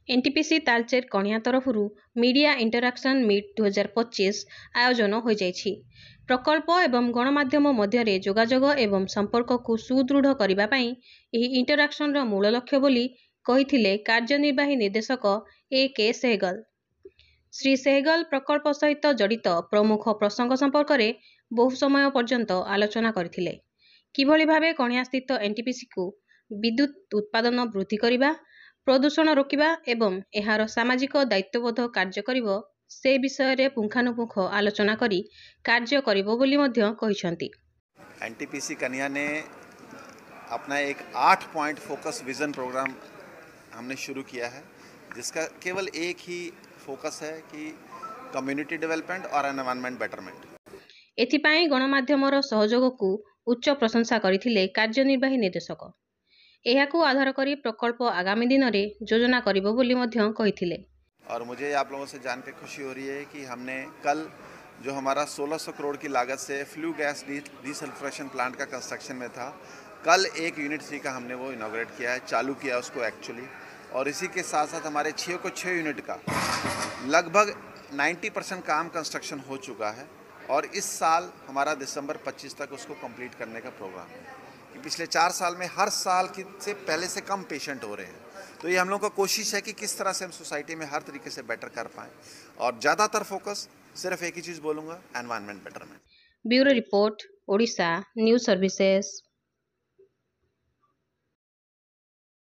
NTPC Talcher कणिया तरफुरु media interaction meet 2025 आयोजन हो जाइछि। प्रकल्प एवं गणमाध्यम मध्य जोगाजोग एवं संपर्क को सुदृढ़ करने पई एही इंटरैक्शन रो मूल लक्ष्य बोली कहिथिले कार्यनिर्वाही निर्देशक A.K. सेहगल। श्री सेहगल प्रकल्प सहित जड़ित प्रमुख प्रसंग संपर्क में बहु समय पर्यंत आलोचना करथिले। किभली भावे कणिया स्थित एनटीपीसी को विद्युत उत्पादन वृद्धि करने, प्रदूषण रोकवा एवं एहार सामाजिक दायित्वबोध कार्य करिवो से विषय रे पुंखानुपुंख आलोचना करी कार्य करिवो बोली मध्य कहिसंती। एनटीपीसी कन्या ने अपना एक 8 पॉइंट फोकस विजन प्रोग्राम हमने शुरू किया है, जिसका केवल एक ही फोकस है कि कम्युनिटी डेवलपमेंट और एनवायरनमेंट बेटरमेंट। एथिपाई गणमाध्यमर सहयोग को उच्च प्रशंसा करथिले कार्यनिर्वाही निर्देशक। एहाकू आधार करी प्रकल्प आगामी दिन में योजना करिवो बोली मध्य कहिथिले। और मुझे आप लोगों से जानकर खुशी हो रही है कि हमने कल जो हमारा 1600 करोड़ की लागत से फ्लू गैस डीसल्फ्रेशन प्लांट का कंस्ट्रक्शन में था, कल एक यूनिट 3 का हमने वो इनॉग्रेट किया है, चालू किया उसको एक्चुअली। और इसी के साथ साथ हमारे 6 यूनिट का लगभग 90% काम कंस्ट्रक्शन हो चुका है और इस साल हमारा दिसंबर 25 तक उसको कंप्लीट करने का प्रोग्राम है। पिछले 4 साल में हर साल की से पहले से कम पेशेंट हो रहे हैं, तो ये हम लोग का कोशिश है कि किस तरह से हम सोसाइटी में हर तरीके से बेटर कर पाएँ। और ज़्यादातर फोकस सिर्फ एक ही चीज़ बोलूँगा, environment betterment. Bureau report, Odisha news services.